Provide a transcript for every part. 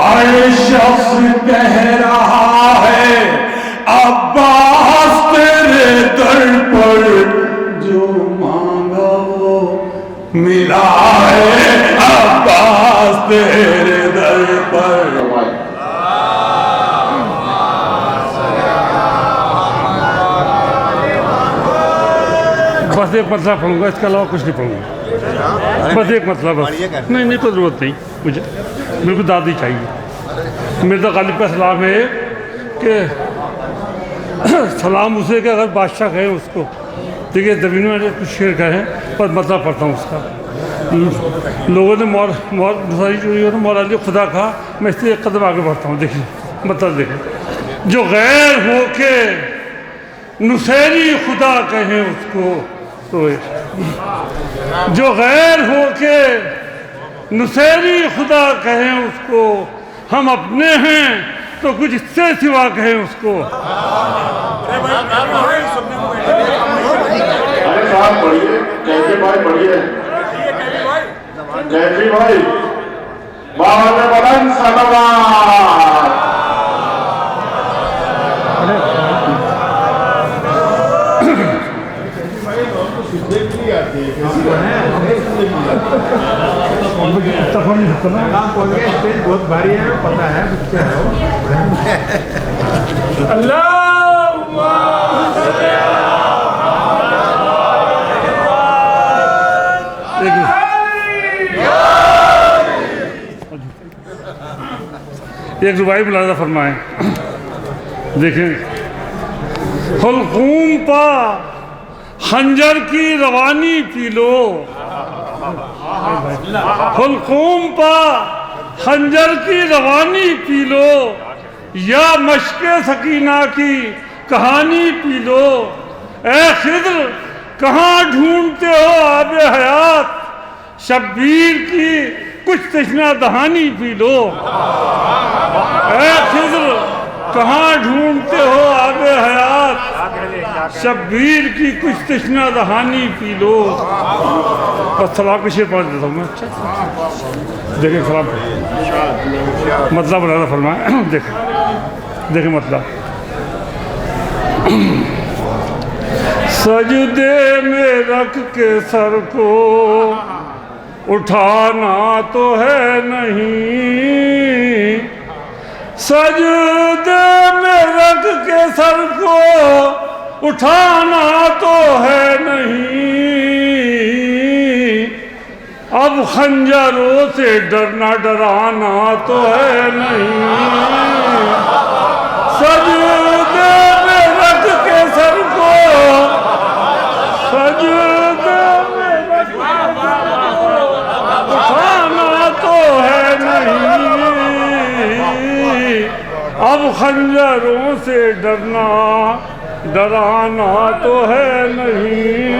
ہر شخص کہہ رہا ہے عباس تیرے در پر جو مانگا وہ ملا ہے عباس تیرے در پر. بس ایک مطلب پڑھوں گا، اس کے علاوہ کچھ نہیں پڑھوں گا. بس ایک مطلب بس. نہیں کوئی ضرورت نہیں مجھے، بالکل دادی چاہیے. مرزا غالب کا سلام ہے کہ سلام اسے کہ اگر بادشاہ کہیں اس کو. دیکھیے زمین میں کچھ شعر کہیں پر مطلب پڑھتا ہوں اس کا. لوگوں نے مولا علی خدا کہا، میں اس سے ایک قدم آگے بڑھتا ہوں. دیکھیے مطلب دیکھیں. جو غیر ہو کے نصیری خدا کہیں اس کو، جو غیر ہو کے نصیری خدا کہیں اس کو، ہم اپنے ہیں تو کچھ اس سے سوا کہیں اس کو. ارے صاحب پڑھیے، کیفی بھائی پڑھیے، کیفی بھائی بابا بلند صلوات. بہت بھاری ہے، پتہ ہے ایک ربائی ملاحظہ فرمائیں. دیکھیں حلقوم پا خنجر کی روانی پی لو، حلقوم پا خنجر کی روانی پی لو، یا مشق سکینہ کی کہانی پی لو. اے خضر کہاں ڈھونڈتے ہو آب حیات، شبیر کی کچھ تشنہ دہانی پی لو. اے خضر کہاں ڈھونڈتے ہو آب حیات، شبیر کی کچھ تشنہ دہانی پی لو. بس سلام کے شعر پڑھ دیتا ہوں میں. اچھا دیکھیں سلام مطلب بلانا فرمائیں. دیکھیں مطلب. سجدے میں رکھ کے سر کو اٹھانا تو ہے نہیں، سجدے میں رکھ کے سر کو اٹھانا تو ہے نہیں، اب خنجروں سے ڈرنا ڈرانا تو ہے نہیں. سجدے میں رکھ کے سر کو، سجدے میں رکھ کے سر کو اٹھانا تو ہے نہیں، اب خنجروں سے ڈرنا ڈرانا تو ہے نہیں.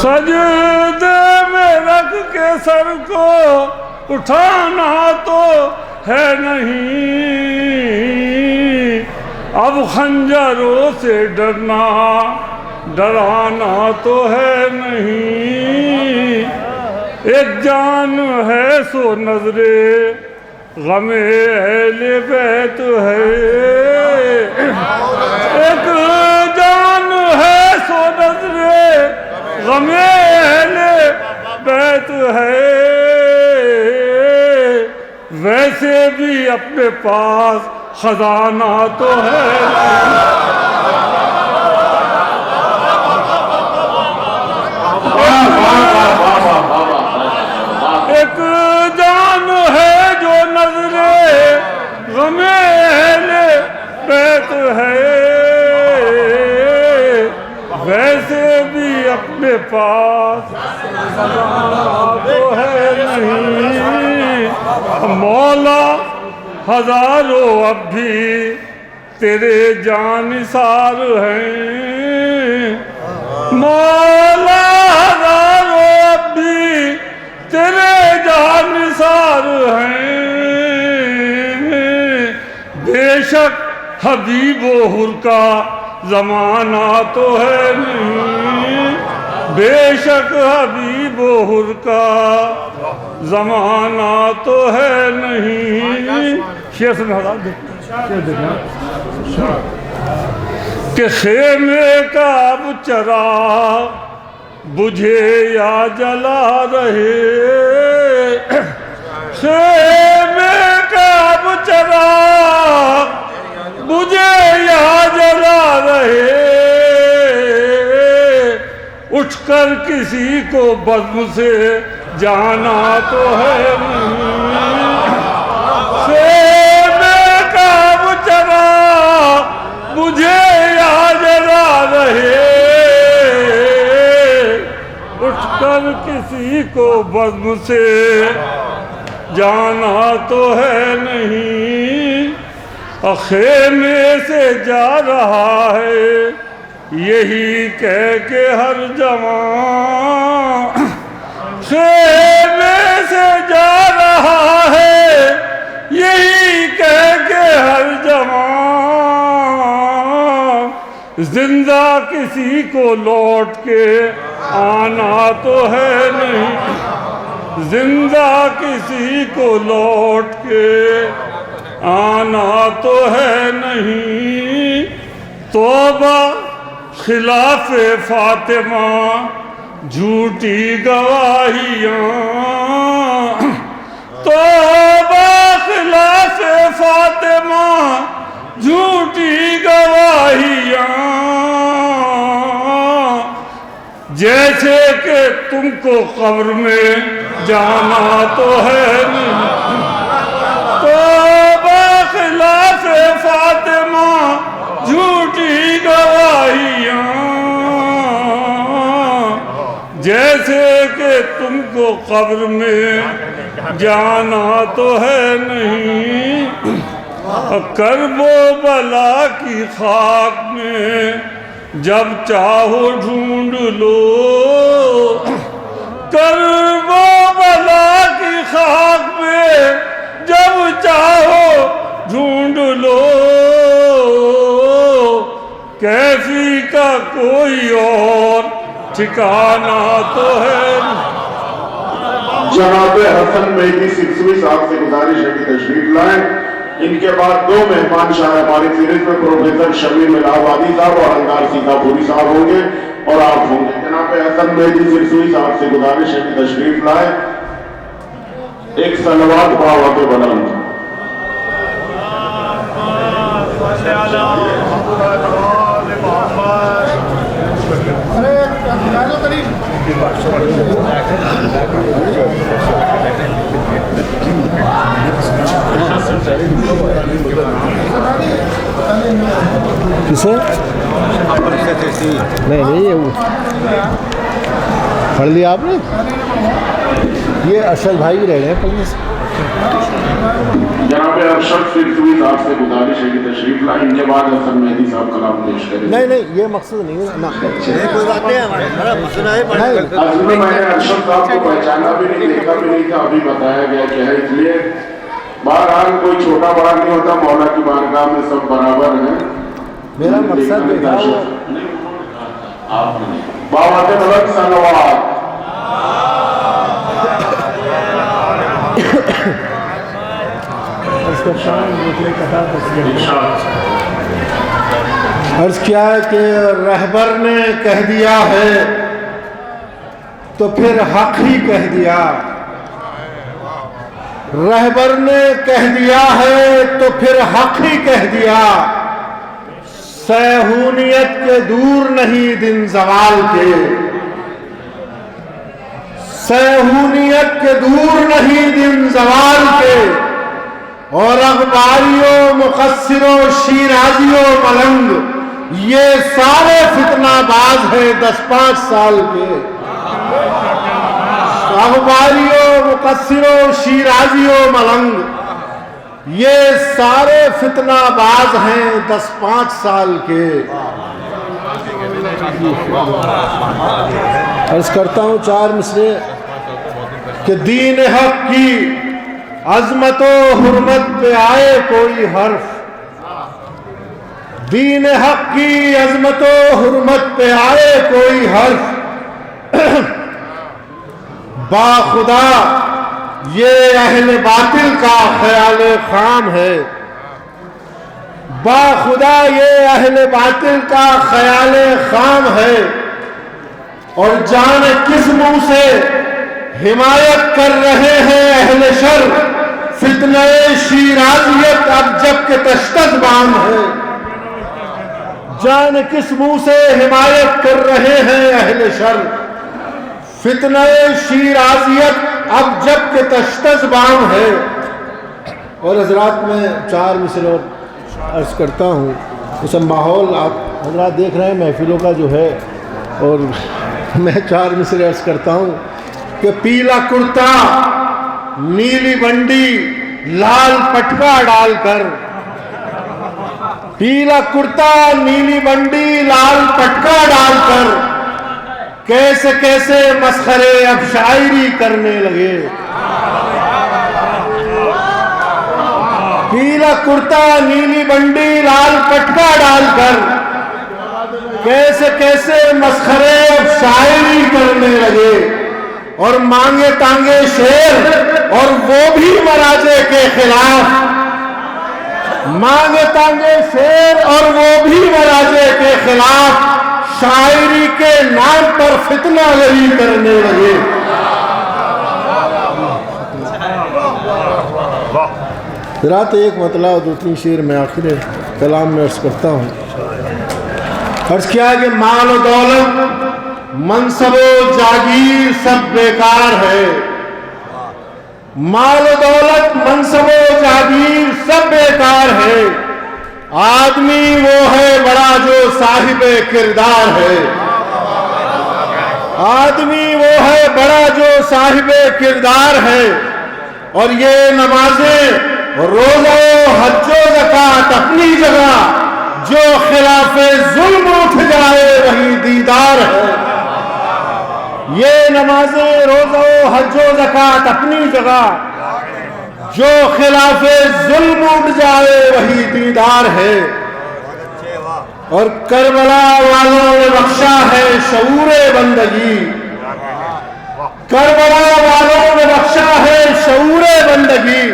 سجدے میں رکھ کے سر کو اٹھانا تو ہے نہیں، اب خنجروں سے ڈرنا ڈرانا تو ہے نہیں. ایک جان ہے سو نظرے غم اہل بیت ہے، ایک جان ہے سو نظرے غم اہل بیت ہے، ویسے بھی اپنے پاس خزانہ تو ہے. ایک جان ہے جو نظرے غم اہل بیت ہے، ویسے بھی اپنے پاس تو ہے نہیں. مولا ہزاروں اب بھی تیرے جانثار ہیں، مولا ہزاروں اب بھی تیرے جانثار ہیں. بے شک حبیب و حر کا زمانہ تو ہے نہیں، بے شک حبیب و حر کا زمانہ تو ہے نہیں. شیخ سے حضرات کہ خیمے کا اب چراغ بجھے یا جلا رہے. خیمے کا اب چراغ بجھے یا جلا رہے. اٹھ کر کسی کو بزم سے جانا تو ہے نہیں. خیمے کا اب چراغ بجھے یا جلا رہے. اٹھ کر کسی کو بزم سے جانا تو ہے نہیں. خیمے سے جا رہا ہے یہی کہہ کے ہر جوان. خیمے سے جا رہا ہے یہی کہہ کے ہر جوان. زندہ کسی کو لوٹ کے آنا تو ہے نہیں. زندہ کسی کو لوٹ کے آنا تو ہے نہیں. توبہ خلاف فاطمہ جھوٹی گواہیاں. توبہ خلاف فاطمہ جھوٹی گواہیاں. جیسے کہ تم کو قبر میں جانا تو ہے نہیں. توبہ خلاف فاطمہ جھوٹی گواہیاں. جیسے کہ تم کو قبر میں جانا تو ہے نہیں. کرب و بلا کی خاک میں جب چاہو ڈھونڈ لو. کرب و بلا کی خاک میں جب چاہو ڈھونڈ لو. کیفی کا کوئی اور ٹھکانہ تو ہے. جناب حسن مہدی سکسوی صاحب سے گزارش ہے کہ تشریف لائیں. ان کے بعد دو مہمان شاہ ہماری سیریز میں پروفیسر شمیم الہ آبادی صاحب اور انگار سیتا پوری صاحب ہوں گے اور آپ ہوں گے. جناب حسن مہدی سکسوی صاحب سے گزارش ہے کہ تشریف لائیں. ایک صلوات باوقت بلند. کسے؟ نہیں یہ پڑھ لیا آپ نے. یہ ارشد بھائی بھی رہ رہے ہیں پڑھنے سے. جناب ارشد سکسوی صاحب سے گزارش ہے کہ تشریف لائیں. ان کے بعد حسن مہدی صاحب کلام پیش کریں. نہیں یہ مقصد نہیں ہے. اصل میں نے ارشد صاحب کو پہچانا بھی نہیں, دیکھا بھی نہیں تھا, ابھی بتایا گیا کہ ہے. اس لیے بہرحال کوئی چھوٹا بڑا نہیں ہوتا, مولا کی بارگاہ میں سب برابر ہیں. میرا مقصد دیکھا وہ باوقت بلند صلوات. عرض کیا ہے کہ رہبر نے کہہ دیا ہے تو پھر حق ہی کہہ دیا. رہبر نے کہہ دیا ہے تو پھر حق ہی کہہ دیا. صیہونیت کے دور نہیں دن زوال کے. صیہونیت کے دور نہیں دن زوال کے. اور اخباریوں مقصروں شیرازیوں ملنگ یہ سارے فتنہ باز ہیں 10-5 سال کے. اخباریوں مقصروں شیرازیوں ملنگ یہ سارے فتنہ باز ہیں 10-5 سال کے. عرض کرتا ہوں 4 مصرے کہ دین حق کی عظمت و حرمت پہ آئے کوئی حرف. دین حق کی عظمت و حرمت پہ آئے کوئی حرف. باخدا یہ اہل باطل کا خیال خام ہے، باخدا یہ اہل باطل کا خیال خام ہے، اور جانے کس منہ سے حمایت کر رہے ہیں اہل شر، فتنہ شیرازیت اب جب کہ تشتت بام ہے، جانے کس منہ سے حمایت کر رہے ہیں اہل شر، فتنہ شیرازیت اب جب کہ تشتت بام ہے۔ اور حضرات میں 4 مصرے اور عرض کرتا ہوں، اس ماحول آپ حضرات دیکھ رہے ہیں محفلوں کا جو ہے، اور میں 4 مصرے عرض کرتا ہوں کہ پیلا کرتا نیلی بنڈی لال پٹکا ڈال کر، پیلا کرتا نیلی بنڈی لال پٹکا ڈال کر کیسے کیسے مسخرے اب شاعری کرنے لگے، پیلا کرتا نیلی بنڈی لال پٹکا ڈال کر کیسے کیسے مسخرے اب شاعری کرنے لگے، اور مانگے تانگے شیر اور وہ بھی مراجے کے خلاف، مانگے تانگے شیر اور وہ بھی مراجے کے خلاف شاعری کے نام پر فتنہ گری کرنے لگے۔ رات ایک مطلب 2-3 شعر میں آخر کلام میں عرض کرتا ہوں۔ عرض کیا کہ مال و دولت منصب و جاگیر سب بیکار ہے، مال و دولت منصب و جاگیر سب بیکار ہے، آدمی وہ ہے بڑا جو صاحب کردار ہے، آدمی وہ ہے بڑا جو صاحب کردار ہے، اور یہ نمازیں روزہ و حج و زکوٰۃ اپنی جگہ، جو خلاف ظلم اٹھ جائے وہی دیدار ہے، یہ نمازیں روزہ و حج و زکوٰۃ اپنی جگہ، جو خلاف ظلم اٹھ جائے وہی دیدار ہے، اور کربلا والوں نے بخشا ہے شعور بندگی، کربلا والوں نے بخشا ہے شعور بندگی،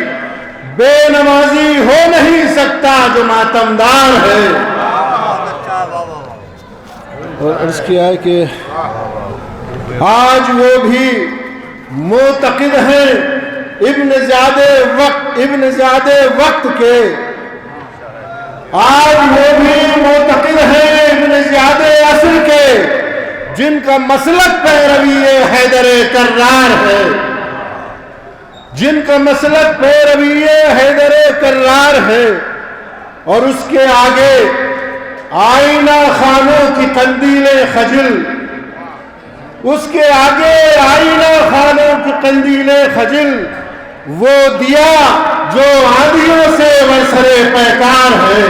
بے نمازی ہو نہیں سکتا جو ماتمدار ہے۔ اور عرض کیا ہے کہ آج وہ بھی معتقد ہیں ابن زیادہ وقت کے، آج وہ بھی معتقد ہیں ابن زیادہ عصر کے، جن کا مسلک پیروی حیدر کرار ہے، جن کا مسلک پیروی حیدر کرار ہے، اور اس کے آگے آئینہ خانوں کی قندیل خجل، اس کے آگے آئینہ خانوں کی قندیل خجل، وہ دیا جو آندھیوں سے برسرے پیکار ہے۔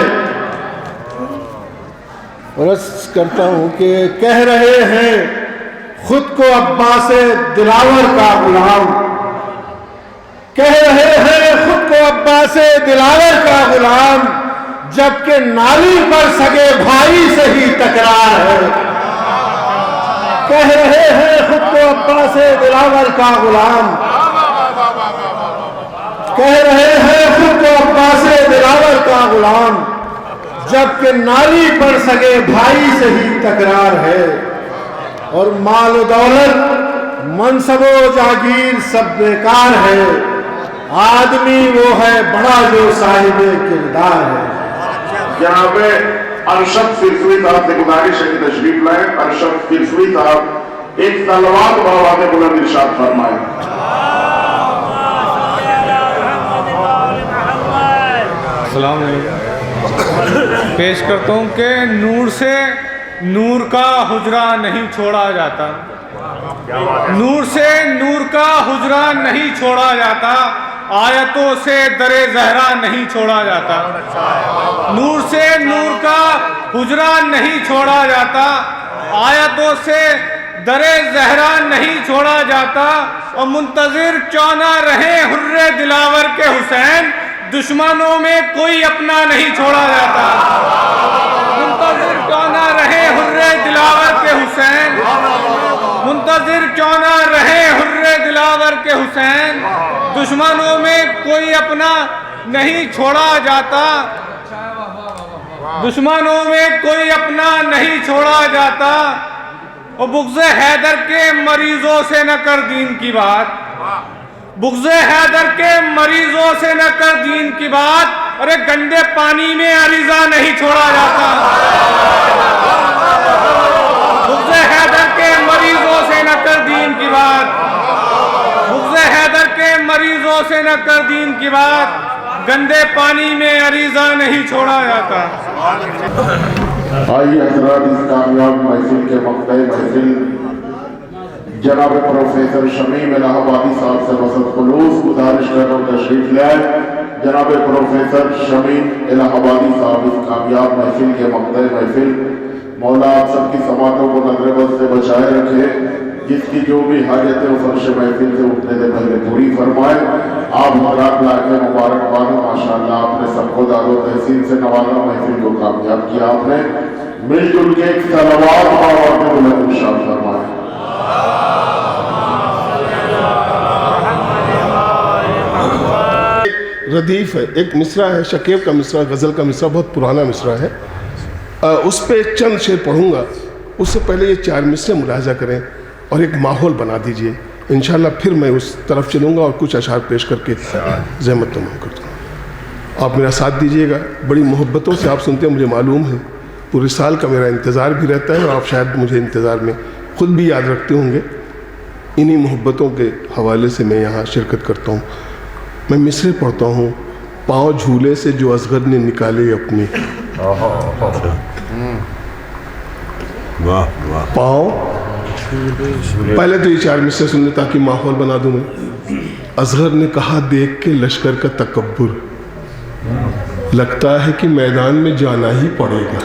اور عرض کرتا ہوں کہ کہہ رہے ہیں خود کو عباس دلاور کا غلام، کہہ رہے ہیں خود کو عباس دلاور کا غلام، جبکہ نالی پر سگے بھائی سے ہی تکرار ہے، کہہ رہے ہیں خود کو عباس دلاور کا غلام، کہہ رہے ہیں خود کو عباس دلاور کا غلام، جبکہ نالی پر سگے بھائی سے ہی تکرار ہے، اور مال و دولت منصب و جاگیر سب بیکار ہے، آدمی وہ ہے بڑا جو صاحب کردار ہے۔ یہاں پہ ارشد فرسوی صاحب سے گزارش ہے کہ تشریف لائیں۔ ارشد فرسوی صاحب ایک تلوات بابا کے بلند ارشاد فرمائے۔ السلام علیکم۔ پیش کرتا ہوں کہ نور سے نور کا حجرہ نہیں چھوڑا جاتا، نور سے نور کا حجرہ نہیں چھوڑا جاتا، آیتوں سے در زہرا نہیں چھوڑا جاتا، نور سے نور کا حجرہ نہیں چھوڑا جاتا، آیتوں سے در زہرا نہیں چھوڑا جاتا، اور منتظر کیوں نہ رہے حر دلاور کے حسین، دشمنوں میں کوئی اپنا نہیں چھوڑا جاتا، منتظر کیوں نہ رہے حر دلاور کے حسین، منتظر کیوں نہ رہے حر دلاور کے حسین، دشمنوں میں کوئی اپنا نہیں چھوڑا جاتا، دشمنوں میں کوئی اپنا نہیں چھوڑا جاتا، اور بغض حیدر کے مریضوں سے نہ کر دین کی بات، بغض حیدر کے مریضوں سے نہ کر دین کی بات، ارے گندے پانی میں عریضہ نہیں چھوڑا جاتا، بغض حیدر کے مریضوں سے نہ کر دین کی بات، بغض حیدر کے مریضوں سے نہ کر دین کی بات، گندے پانی میں عریضہ نہیں چھوڑا جاتا۔ آئیے حضرات اس کامیاب محفل کے مقطع محفل جناب پروفیسر شمیم الہ آبادی صاحب سے وسط خلوص گزارش کرنے اور تشریف لے آئے۔ جناب پروفیسر شمیم الہ آبادی صاحب اس کامیاب محفل کے مقطع محفل مولا آپ سب کی سماعتوں کو نظر بد سے بچائے رکھے، جس کی جو بھی حاجتیں وہ فرش محفل سے اٹھنے سے پہلے پوری فرمائے۔ آپ حضرات لائق مبارکباد، ماشاءاللہ آپ نے سب کو داد و تحسین سے نوازا، محفل کو کامیاب کیا آپ نے۔ مل جل کے ایک صلوات اور بلند ارشاد فرمائے۔ ردیف ہے، ایک مصرع ہے، شکیب کا مصرع، غزل کا مصرع، بہت پرانا مصرع ہے، اس پہ چند شعر پڑھوں گا۔ اس سے پہلے یہ 4 مصرع ملاحظہ کریں اور ایک ماحول بنا دیجئے، انشاءاللہ پھر میں اس طرف چلوں گا اور کچھ اشعار پیش کر کے زحمت تمام کر دوں گا۔ آپ میرا ساتھ دیجئے گا، بڑی محبتوں سے آپ سنتے ہیں، مجھے معلوم ہے پورے سال کا میرا انتظار بھی رہتا ہے، اور آپ شاید مجھے انتظار میں خود بھی یاد رکھتے ہوں گے۔ انہی محبتوں کے حوالے سے میں یہاں شرکت کرتا ہوں۔ میں مصرع پڑھتا ہوں۔ پاؤں جھولے سے جو اصغر نے نکالے اپنے، پاؤں، پہلے تو یہ 4 مصرع سن لیں تاکہ ماحول بنا دوں میں۔ اصغر نے کہا دیکھ کے لشکر کا تکبر، لگتا ہے کہ میدان میں جانا ہی پڑے گا۔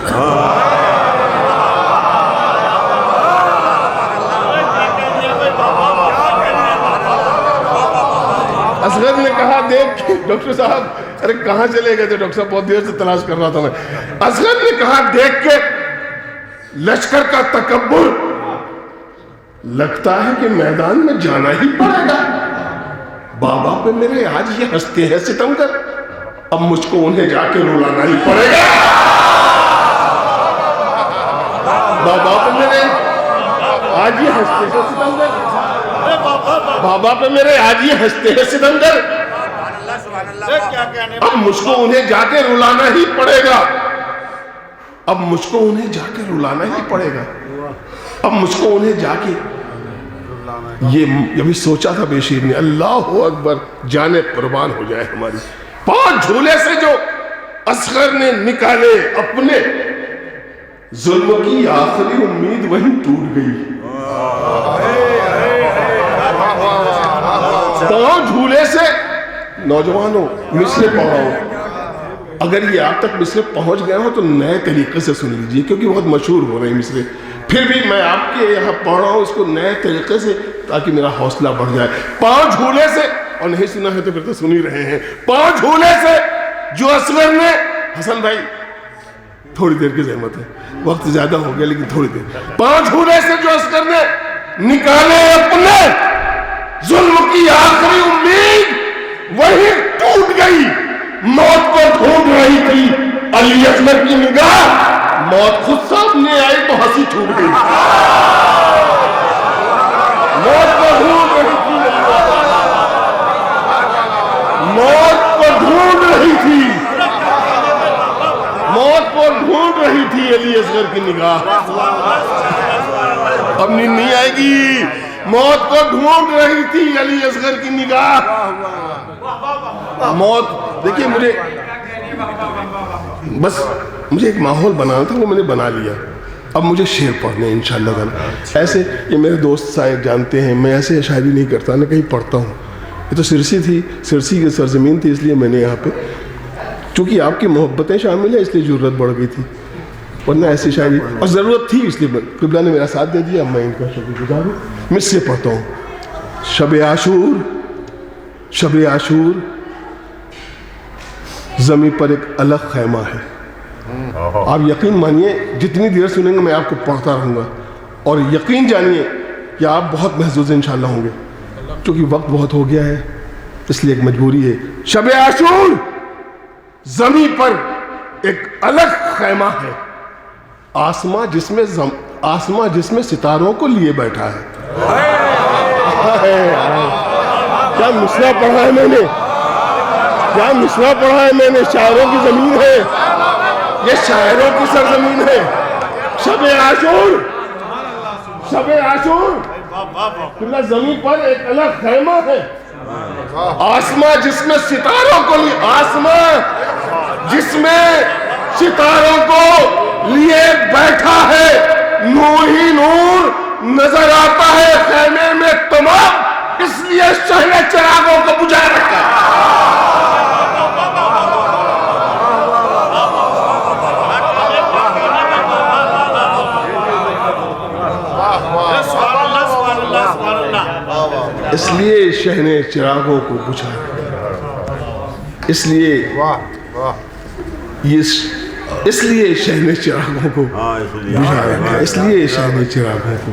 اصغر نے کہا دیکھ کے، ڈاکٹر صاحب ارے کہاں چلے گئے تھے ڈاکٹر صاحب، بہت دیر سے تلاش کر رہا تھا میں۔ اصغر نے کہا دیکھ کے لشکر کا تکبر، لگتا ہے کہ میدان میں جانا ہی پڑے گا۔ بابا پہ میرے آج یہ ہنستے ہیں ستم کر، اب مجھ کو انہیں جا کے رلانا ہی پڑے گا۔ بابا پہ میرے آج یہ ہنستے ہیں ستم کر، بابا پہ میرے آج یہ ہنستے ہیں ستم کر، اب مجھ کو انہیں جا کے رلانا ہی پڑے گا۔ اب مجھ کو انہیں جا کے رلانا ہی پڑے گا۔ اب مجھ کو انہیں جا کے، یہ ابھی سوچا تھا بے شیر نے، اللہ اکبر، جانیں قربان ہو جائے ہماری۔ پاؤں جھولے سے جو اصغر نے نکالے اپنے، ظلم کی آخری امید وہیں ٹوٹ گئی۔ پاؤں جھولے سے، نوجوانوں مصرع پڑھاؤ، اگر یہ آپ تک مصرع پہنچ گئے ہو تو نئے طریقے سے سن لیجئے، کیونکہ بہت مشہور ہو رہے ہیں مصرع، پھر بھی میں آپ کے یہاں پڑھ رہا ہوں اس کو نئے طریقے سے تاکہ میرا حوصلہ بڑھ جائے۔ پاؤں جھولے سے، اور نہیں سنا ہے تو پھر تو سن ہی رہے ہیں، پاؤں جھولے سے جو اصغر نے، حسن بھائی تھوڑی دیر کی زحمت ہے، وقت زیادہ ہو گیا لیکن تھوڑی دیر، پاؤں جھولے سے جو اصغر نے نکالے اپنے، ظلم کی آخری امید وہی ٹوٹ گئی۔ موت کو ڈھونڈ رہی تھی علی اصغر کی نگاہ، موت خود سامنے آئی تو ہنسی چھوٹ گئی۔ موت کو ڈھونڈ رہی تھی، موت کو ڈھونڈ رہی تھی، موت کو ڈھونڈ رہی تھی علی اصغر کی نگاہ۔ اب نیند نہیں آئے گی، موت کو ڈھونڈ رہی تھی علی اصغر کی نگاہ۔ موت، دیکھیے مجھے ایک ماحول بنانا تھا، وہ میں نے بنا لیا۔ اب مجھے شعر پڑھنے ہیں انشاءاللہ تعالی۔ ایسے یہ میرے دوست صاحب جانتے ہیں میں ایسے شاعری نہیں کرتا، نہ کہیں پڑھتا ہوں۔ یہ تو سرسی تھی، سرسی کی سرزمین تھی، اس لیے میں نے یہاں پہ، چونکہ آپ کی محبتیں شامل ہیں اس لیے ضرورت بڑھ گئی تھی، ورنہ ایسی شاعری، اور ضرورت تھی اس لیے قبلہ نے میرا ساتھ دے دیا، میں ان کا شکر گزار ہوں۔ مصرع پڑھتا ہوں۔ شب عاشور، شب عاشور زمین پر ایک الگ خیمہ ہے۔ آپ یقین مانیے جتنی دیر سنیں گے میں آپ کو پڑھتا رہوں گا، اور یقین جانیے کہ آپ بہت محظوظ انشاءاللہ ہوں گے، چونکہ وقت بہت ہو گیا ہے اس لیے ایک مجبوری ہے. شب عاشور زمین پر ایک الگ خیمہ ہے، آسماں جس میں ستاروں کو لیے بیٹھا ہے. کیا مصرع پڑھا ہے میں نے، کیا مصرع پڑھا ہے میں نے. شاعروں کی زمین ہے یہ، شاعروں کی سرزمین ہے. شب عاشور، شب عاشور زمین پر ایک الگ خیمہ ہے، آسماں جس میں ستاروں کو لیے، آسماں جس میں ستاروں کو لیے بیٹھا ہے. نور ہی نور نظر آتا ہے خیمے میں تمام، اس لیے شہر چراغوں کو بجھا رکھا ہے. اس لیے شہنے چراغوں کو بجھا رکھا، اس لیے شہنے چراغوں کو بجھا رکھا، اس لیے شہنے چراغوں کو.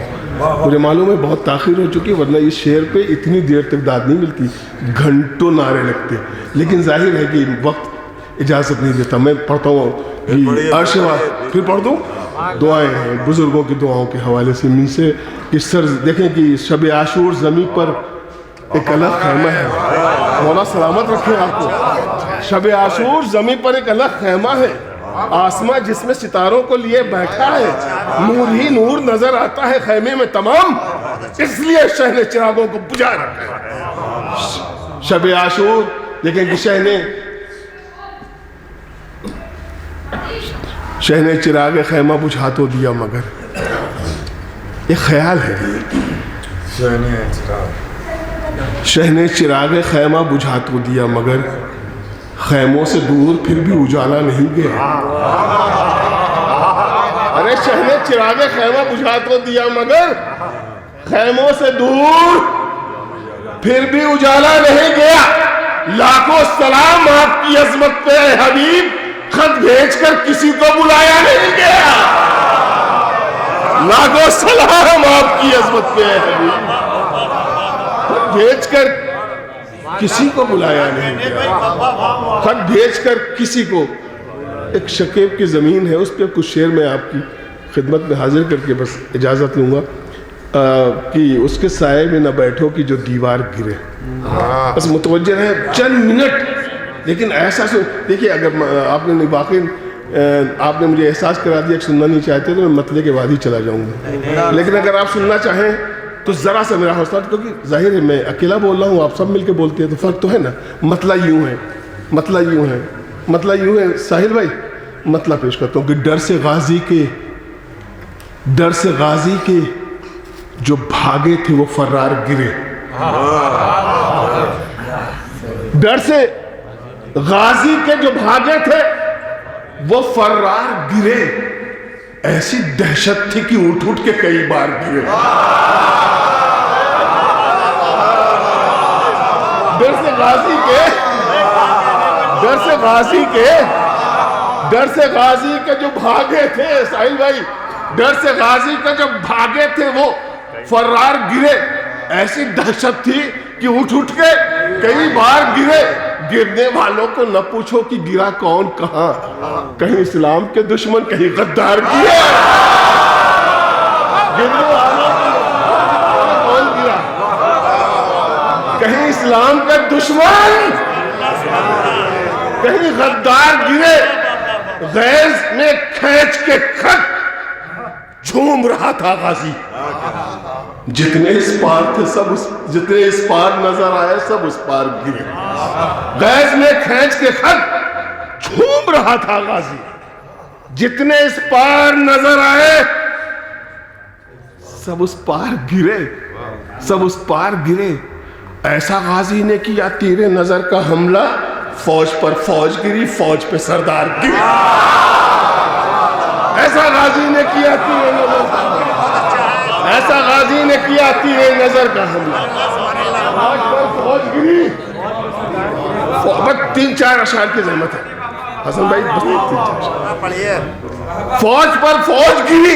مجھے معلوم ہے بہت تاخیر ہو چکی، ورنہ اس شعر پہ اتنی دیر تک داد نہیں ملتی، گھنٹوں نعرے لگتے، لیکن ظاہر ہے کہ وقت اجازت نہیں دیتا. میں پڑھتا ہوں عرش پھر پڑھ دوں. دعائیں ہیں بزرگوں کی دعاؤں کے حوالے سے من سے کہ سر دیکھیں کہ شب عاشور زمین پر ایک الگ خیمہ ہے. مولا سلامت رکھیں آپ کو. شب عاشور زمین پر ایک الگ خیمہ ہے، آسماں جس میں ستاروں کو لیے بیٹھا ہے. نور ہی نور نظر àتا ہے خیمے میں تمام، اس لیے شہنے چراغوں کو بجھا رکھا ہے. شب عاشور دیکھیں کہ شہنے چراغ خیمہ بجھا تو دیا مگر، یہ خیال ہے. شہنے چراغ خیمہ بجھا تو دیا مگر، خیموں سے دور پھر بھی اجالا نہیں گیا. ارے شہنے چراغ خیمہ بجھا تو دیا مگر، خیموں سے دور پھر بھی اجالا نہیں گیا. لاکھوں سلام آپ کی عظمت پہ اے حبیب، خط بھیج کر کسی کو بلایا نہیں گیا. لاکھوں سلام آپ کی عظمت پہ اے حبیب، خط بھیج کر کسی کو بلایا نہیں گیا. خط بھیج کر کسی کو. ایک شکیب کی زمین ہے، اس پہ کچھ شعر میں آپ کی خدمت میں حاضر کر کے بس اجازت لوں گا کہ اس کے سائے میں نہ بیٹھو کہ جو دیوار گرے. بس متوجہ ہے چند منٹ، لیکن ایسا دیکھیے اگر آپ نے واقعی آپ نے مجھے احساس کرا دیا کہ سننا نہیں چاہتے تو میں مطلع کے بعد ہی چلا جاؤں گا. لیکن اگر آپ سننا چاہیں تو ذرا سا میرا حوصلہ، کیونکہ ظاہر ہے میں اکیلا بول رہا ہوں، آپ سب مل کے بولتے ہیں تو فرق تو ہے نا. مطلب یوں ہے، مطلب یوں ہے، مطلب یوں ہے. ساحل بھائی مطلب پیش کرتا ہوں کہ ڈر سے غازی کے جو بھاگے تھے وہ فرار گرے. ڈر سے غازی کے جو بھاگے تھے وہ فرار گرے، ایسی دہشت تھی کہ اٹھ کے کئی بار گرے. ڈر سے غازی کے جو بھاگے تھے ساحل بھائی، ڈر سے غازی کے جو بھاگے تھے وہ فرار گرے، ایسی دہشت تھی کہ اٹھ کے کئی بار گرے. گرنے والوں کو نہ پوچھو کہ گرا کون کہاں، کہیں اسلام کے دشمن کہیں غدار گرے. گرنے والوں کو کون گرا، کہیں اسلام کے دشمن کہیں غدار گرے. غیظ میں کھینچ کے خط جھوم رہا تھا غازی. جتنے اس پار تھے جتنے اس پار نظر آئے سب اس پار گرے. غیظ میں کھینچ کے خط جھوم رہا تھا غازی. جتنے اس پار نظر آئے سب اس پار گرے. ایسا غازی نے کیا تیرے نظر کا حملہ، فوج پر فوج گری، فوج پہ سردار گرے. ایسا غازی نے کیا تیرے نظر کا حملہ، ایسا غازی نے کیا تیرے نظر کا حملہ، فوج پر فوج گری. بس 3-4 اشعار کی زحمت ہے حسن بھائی، بس 3-4 اشعار. فوج پر فوج گری،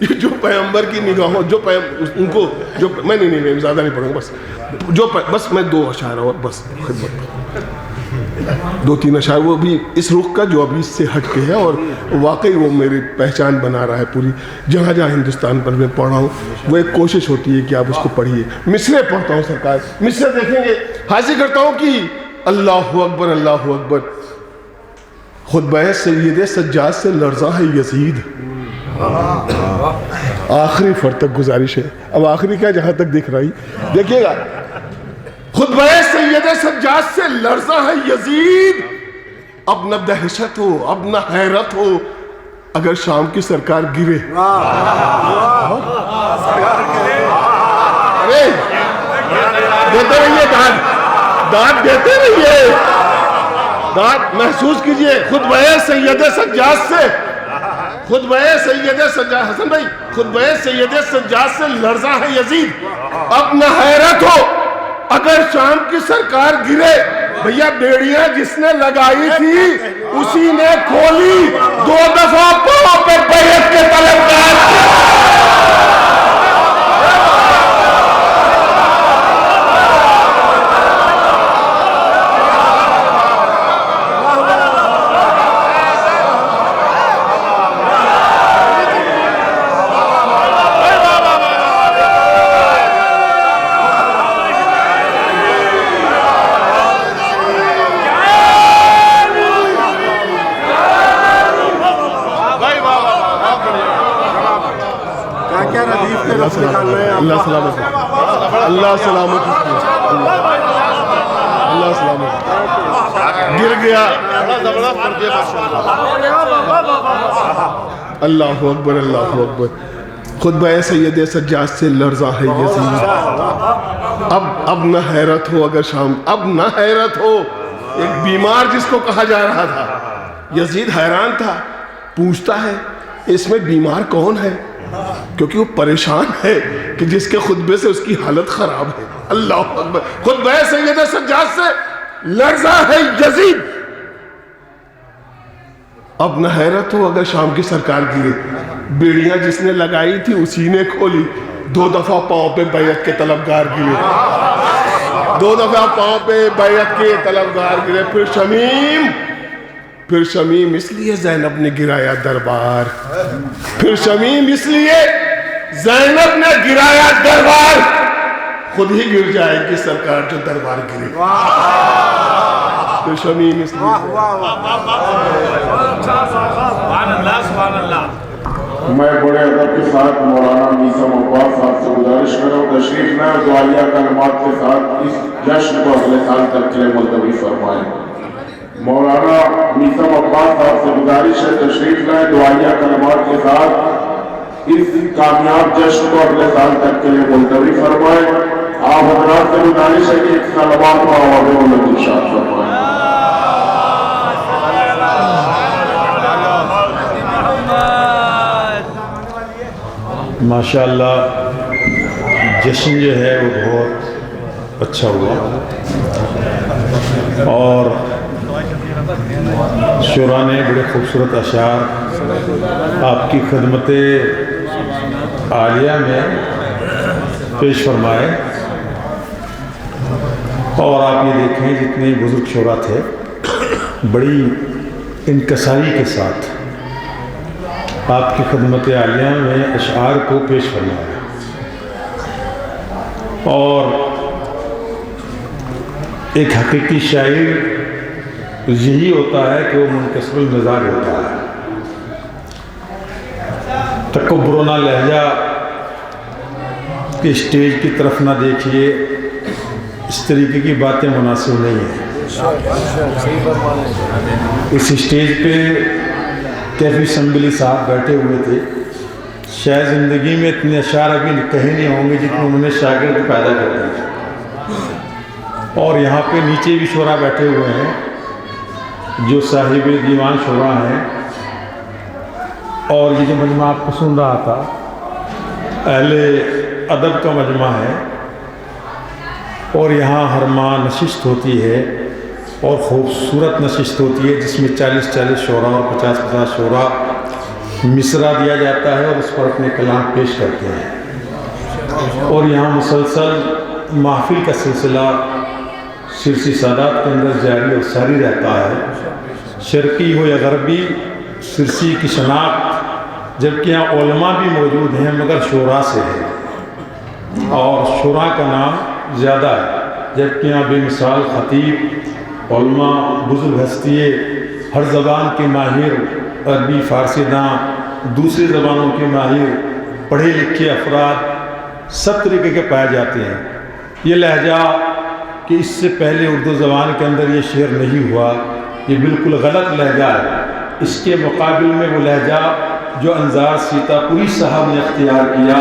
یہ جو پیغمبر کی نگاہوں ان کو جو میں نہیں زیادہ نہیں پڑھوں گا، بس میں 2 اشعار اور بس خدمت 2-3 اشعار، وہ بھی اس رخ کا جو ابھی اس سے ہٹ کے ہے، اور واقعی وہ میری پہچان بنا رہا ہے پوری، جہاں جہاں ہندوستان پر میں پڑھ رہا ہوں وہ ایک کوشش ہوتی ہے کہ آپ اس کو پڑھیے۔ مصرے پڑھتا ہوں سرکار، مصرے دیکھیں گے، حاضر کرتا ہوں کہ اللہ اکبر اللہ اکبر، خطبہ سید سجاد سے لرزاں ہے یزید۔ آخری فر تک گزارش ہے، اب آخری کیا جہاں تک دیکھ رہی دیکھیے گا، خطبہ سید سجاد سے لرزاں ہے یزید، اب نہ دہشت ہو اب نہ حیرت ہو اگر شام کی سرکار گرے۔ ارے دیتے رہیے داد دیتے رہیے، داد محسوس کیجئے۔ خطبہ سید سجاد سے، خطبہ سید سجاد، حسن بھائی، خطبہ سید سجاد سے لرزاں ہے یزید، اب نہ حیرت ہو اگر شام کی سرکار گرے۔ بھیا بیڑیاں جس نے لگائی تھی اسی نے کھولی، 2 دفعہ پاؤں پہ بیعت کے طلبگار۔ اللہ سلامت، اللہ سلامت، اللہ سلامت، گر گیا۔ اللہ اکبر اللہ اکبر، خطبہ سید سجاد سے لرزاں ہے یزید، اب نہ حیرت ہو اگر شام، اب نہ حیرت ہو۔ ایک بیمار جس کو کہا جا رہا تھا، یزید حیران تھا، پوچھتا ہے اس میں بیمار کون ہے، کیونکہ وہ پریشان ہے کہ جس کے خطبے سے اس کی حالت خراب ہے۔ اللہ اکبر، خطبہ سید سجاد سے لرزاں ہے یزید، اب نہ حیرت ہو اگر شام کی سرکار گرے۔ بیڑیاں جس نے لگائی تھی اسی نے کھولی، 2 دفعہ پاؤں پہ بیعت کے طلبگار گرے، 2 دفعہ پاؤں پہ بیعت کے طلبگار گرے۔ پھر شمیم اس لیے زینب نے گرایا دربار، پھر شمیم اس لیے زینب نے گرایا دربار، خود ہی گر جائے گی سرکار جو دربار گرے۔ پھر شمیم اس لیے۔ میں بڑے ادب کے ساتھ مولانا میثم عباس صاحب سے گزارش کر رہا ہوں تشریف لائیں، دعائیہ کلمات کے ساتھ اس جشن کو اگلے سال تک کے لیے ملتوی فرمائیں۔ مولانا میثم عباس صاحب سے گزارش ہے تشریف لائیں، دعائیہ کلمات کے ساتھ اس کامیاب جشن کو اگلے سال تک کے لیے ملتوی فرمائیں۔ آپ حضرات سے گزارش ہے کہ اس کلمات کو آواز بلند ارشاد فرمائیں۔ ماشاءاللہ جشن جو ہے وہ بہت اچھا ہوا، اور شعراء نے بڑے خوبصورت اشعار آپ کی خدمت عالیہ میں پیش فرمائے، اور آپ یہ دیکھیں جتنے بزرگ شعراء تھے بڑی انکساری کے ساتھ آپ کی خدمت عالیہ میں اشعار کو پیش فرمایا، اور ایک حقیقی شاعر یہی ہوتا ہے کہ وہ منکسر المزاج ہوتا ہے، تکبرانہ لہجہ کہ اسٹیج کی طرف نہ دیکھیے، اس طریقے کی باتیں مناسب نہیں ہیں۔ اس اسٹیج پہ کیفی اسمبلی صاحب بیٹھے ہوئے تھے، شاید زندگی میں اتنے اشعار ابھی کہیں نہیں ہوں گے جتنے انہوں نے شاگرد پیدا کر دیے، اور یہاں پہ نیچے بھی شعراء بیٹھے ہوئے ہیں جو صاحب دیوان شعراء ہیں، اور یہ جو مجمع آپ کو سن رہا تھا اہل ادب کا مجمع ہے، اور یہاں ہر ماہ نشست ہوتی ہے، اور خوبصورت نشست ہوتی ہے جس میں 40 شعراء اور 50 شعراء مصرع دیا جاتا ہے اور اس پر اپنے کلام پیش کرتے ہیں، اور یہاں مسلسل محفل کا سلسلہ سرسی سادات کے اندر جاری اور ساری رہتا ہے، شرقی ہو یا غربی سرسی کی شناخت، جبکہ یہاں علماء بھی موجود ہیں مگر شعراء سے ہے، اور شعراء کا نام زیادہ ہے، جبکہ یہاں بے مثال خطیب، علماء، بزرگ ہستیے، ہر زبان کے ماہر، عربی، فارسی داں، دوسری زبانوں کے ماہر، پڑھے لکھے افراد سب طریقے کے پائے جاتے ہیں۔ یہ لہجہ کہ اس سے پہلے اردو زبان کے اندر یہ شعر نہیں ہوا، یہ بالکل غلط لہجہ ہے۔ اس کے مقابل میں وہ لہجہ جو انظار سیتا پوری صاحب نے اختیار کیا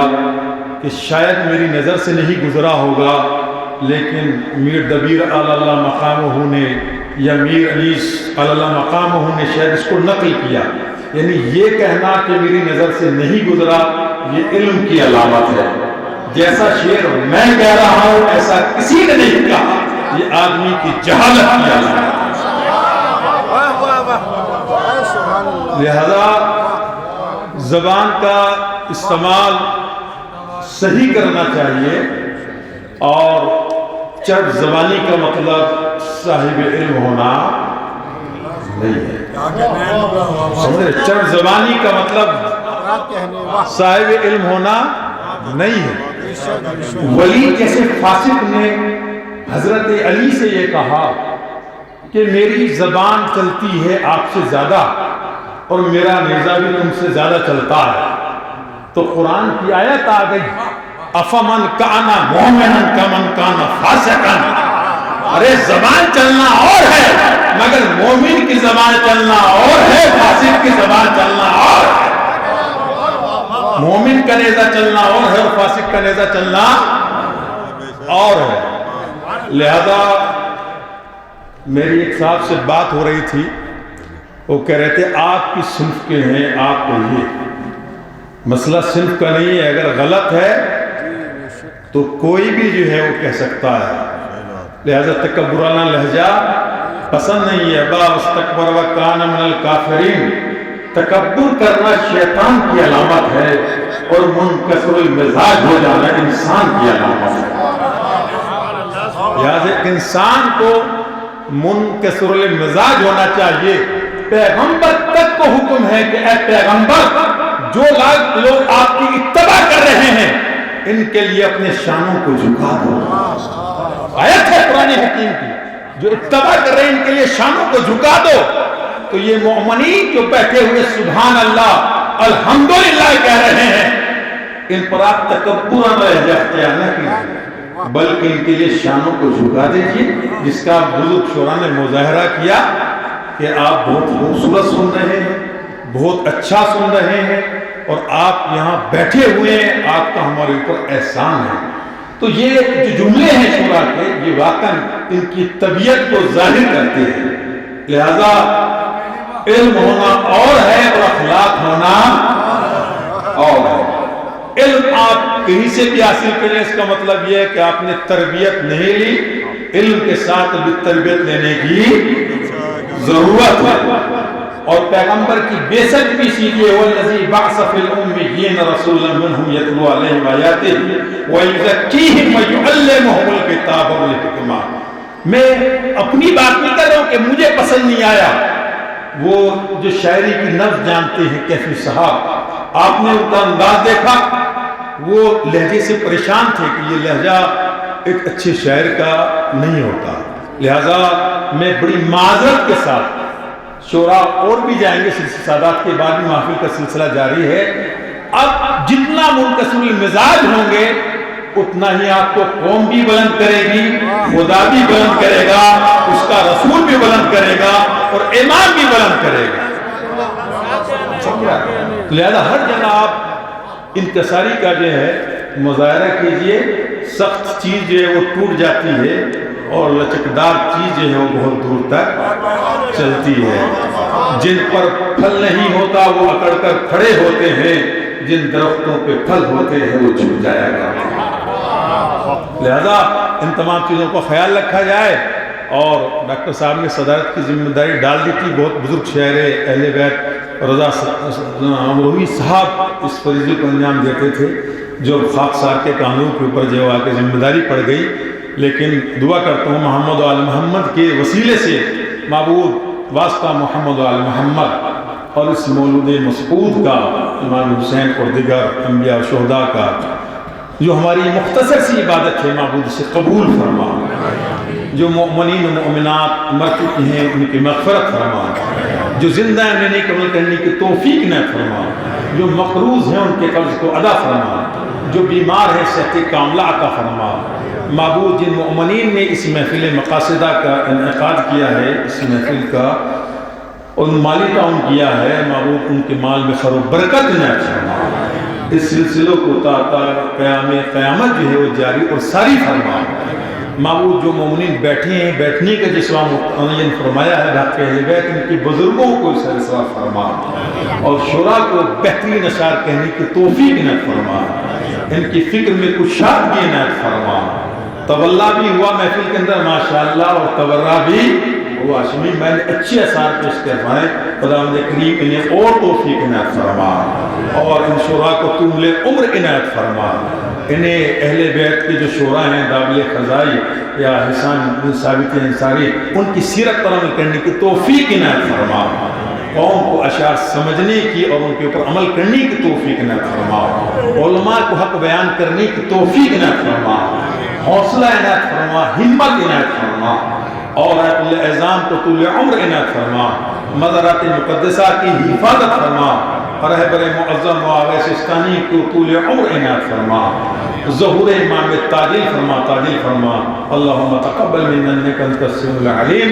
کہ شاید میری نظر سے نہیں گزرا ہوگا، لیکن میر دبیر علی اللہ مقامہ نے یا میر انیس علی اللہ مقامہ نے شاید اس کو نقل کیا، یعنی یہ کہنا کہ میری نظر سے نہیں گزرا یہ علم کی علامت ہے۔ جیسا شعر میں کہہ رہا ہوں ایسا کسی نے نہیں کہا، یہ آدمی کی جہالت کی علامت ہے۔ لہذا زبان کا استعمال صحیح کرنا چاہیے، اور چرب زبانی کا مطلب صاحب علم ہونا نہیں ہے۔ سمجھے؟ چرب زبانی کا مطلب صاحب علم ہونا نہیں ہے۔ ولی جیسے فاسق نے حضرت علی سے یہ کہا کہ میری زبان چلتی ہے آپ سے زیادہ اور میرا نیزہ بھی تم سے زیادہ چلتا ہے، تو قرآن کی آیت آ گئی، افمن کان مومنا کمن کان فاسقا۔ ارے زبان چلنا اور ہے، مگر مومن کی زبان چلنا اور ہے، فاسق کی زبان چلنا اور ہے۔ مومن کا نیزہ چلنا اور ہے اور فاسق کا نیزہ چلنا اور ہے۔ لہذا میری ایک صاحب سے بات ہو رہی تھی، وہ کہہ رہے تھے آپ کی صنف کے ہیں، آپ کہیے۔ مسئلہ صنف کا نہیں ہے، اگر غلط ہے تو کوئی بھی جو ہے وہ کہہ سکتا ہے۔ لہذا تکبرانہ لہجہ پسند نہیں ہے۔ با استکبر وکان من الکافرین، تکبر کرنا شیطان کی علامت ہے اور منکسر المزاج ہو جانا انسان کی علامت ہے۔ لہذا ایک انسان کو منکسر المزاج ہونا چاہیے۔ پیغمبر تک کو حکم ہے کہ اے پیغمبر، جو لوگ آپ کی اتباع کر رہے ہیں ان کے لیے اپنے شانوں کو جھکا دو۔ آیت ہے قرآن حکیم کی، جو اتباع کر رہے ہیں ان کے لیے شانوں کو جھکا دو۔ تو یہ مومنین جو بیٹھے ہوئے سبحان اللہ الحمدللہ کہہ رہے ہیں، ان پر آپ تکبرانہ لہجہ اختیار نہ کیجیے، بلکہ ان کے لیے شانوں کو جھکا دیجیے، جس کا بزرگ شعراء نے مظاہرہ کیا کہ آپ بہت خوبصورت سن رہے ہیں، بہت اچھا سن رہے ہیں، اور آپ یہاں بیٹھے ہوئے ہیں، آپ کا ہمارے اوپر احسان ہے۔ تو یہ جو جملے ہیں شعراء کے، یہ واقعاً ان کی طبیعت کو ظاہر کرتے ہیں۔ لہذا علم ہونا اور ہے اور اخلاق ہونا اور ہے۔ علم آپ کہیں سے بھی حاصل کریں، اس کا مطلب یہ ہے کہ آپ نے تربیت نہیں لی، علم کے ساتھ بھی تربیت لینے کی ضرورت ہے۔ اور پیغمبر کی بعثت بھی اسی لیے، والذی بعث فی الأمیین رسولا منہم یتلو علیہم آیاتہ ویزکیہم ویعلمہم الکتاب والحکمہ۔ میں اپنی بات نہیں کر رہا ہوں کہ مجھے پسند نہیں آیا۔ وہ جو شاعری کی نظم جانتے ہیں کیفی صاحب، آپ نے ان کا انداز دیکھا، وہ لہجے سے پریشان تھے کہ یہ لہجہ ایک اچھے شاعر کا نہیں ہوتا۔ لہذا میں بڑی معذرت کے ساتھ، شعراء اور بھی جائیں گے سلسلہ سادات کے بعد بھی محفل کا سلسلہ جاری ہے، اب جتنا منکسر المزاج ہوں گے اتنا ہی آپ کو قوم بھی بلند کرے گی، خدا بھی بلند کرے گا، اس کا رسول بھی بلند کرے گا اور امام بھی بلند کرے گا۔ لہذا ہر جگہ آپ انکساری کا جو ہے مظاہرہ کیجئے۔ سخت چیز جو ہے وہ ٹوٹ جاتی ہے اور لچکدار چیز جو ہے وہ بہت دور تک چلتی ہے۔ جن پر پھل نہیں ہوتا وہ اکڑ کر کھڑے ہوتے ہیں، جن درختوں پہ پھل ہوتے ہیں وہ جھک جایا کرتے ہیں۔ لہذا ان تمام چیزوں کو خیال رکھا جائے۔ اور ڈاکٹر صاحب نے صدارت کی ذمہ داری ڈال دی تھی، بہت بزرگ شاعر اہل بیت رضا امروہی صاحب اس فریضے کو انجام دیتے تھے، جو خاکسار کے کانوں کے اوپر جو آ کے ذمہ داری پڑ گئی، لیکن دعا کرتا ہوں محمد و آل محمد کے وسیلے سے معبود واسطہ محمد و آل محمد اور اس مولود مسعود کا، امام حسین اور دیگر انبیاء و شہداء کا جو ہماری مختصر سی عبادت ہے معبود سے قبول فرما، جو مؤمنین و مؤمنات مر چکی ہیں ان کی مغفرت فرما، جو زندہ ہیں انہیں عمل کرنے کی توفیق نہ فرما، جو مقروض ہیں ان کے قرض کو ادا فرما، جو بیمار ہیں صحت کاملہ عطا فرما۔ معبود جن مؤمنین نے اس محفل مقاصدہ کا انعقاد کیا ہے، اس محفل کا ان مالی تعاون کیا ہے، معبود ان کے مال میں خیر و برکت عنایت فرما، اس سلسلوں کو تا قیامت جو ہے وہ جاری اور ساری فرما۔ معبود جو مومنین بیٹھے ہیں، بیٹھنے کا جسوا متعین فرمایا ہے حق اہل بیت، ان کے بزرگوں کو سرسوا فرما اور شورا کو بہترین اشعار کہنے کی توفیق عنایت فرما، ان کی فکر میں کشادگی عنایت فرما۔ تولا بھی ہوا محفل کے اندر ماشاءاللہ اور تورا بھی ہوا، شمی میں نے اچھے اثار پیش کروائے، خداوند کریم انہیں اور توفیق عنایت فرما اور ان شورا کو طول عمر عنایت فرما۔ انہیں اہل بیت کے جو شورا ہیں دابل خزائی یا حسان بن ثابت انصاری، ان کی سیرت پر عمل کرنے کی توفیق عنایت فرما، قوم کو اشعار سمجھنے کی اور ان کے اوپر عمل کرنے کی توفیق عنایت فرما، علماء کو حق بیان کرنے کی توفیق عنایت فرما، حوصلہ عنایت فرما، ہمت عنایت فرما اور اعظام کو طول عمر عنایت فرما، مزارات مقدسہ کی حفاظت فرما، رہبر معظم معاویہ سستانی کو طول عمر عنایت فرما، ظہور امام تعدیل فرما۔ اللہم تقبل منا انک انت السمیع العلیم۔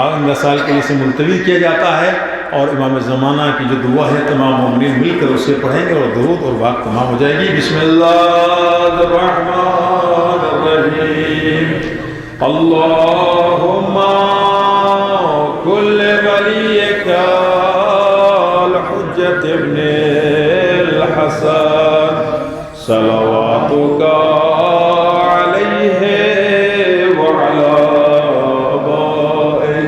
آئندہ سال کے لیے اسے ملتوی کیا جاتا ہے اور امام زمانہ کی جو دعا ہے تمام مومنین مل کر اسے پڑھیں گے اور درود اور بات تمام ہو جائے گی۔ بسم اللہ الرحمن الرحیم۔ اللہم کل ولیک الحجت ابن الحسن صلواتک علیہ وعلی آبائہ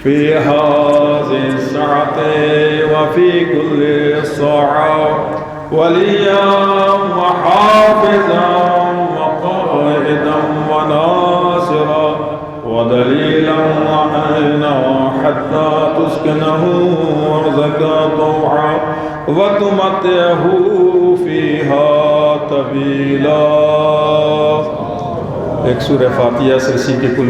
فی هذه الساعة وفي كل ساعة وليا وحافظا وقائدا وناصرا ودليلا وعينا حتى تسكنه أرضك طوعا وتمتعه فيها طويلا۔ ایک سورہ فاتحہ سے اسی کے کل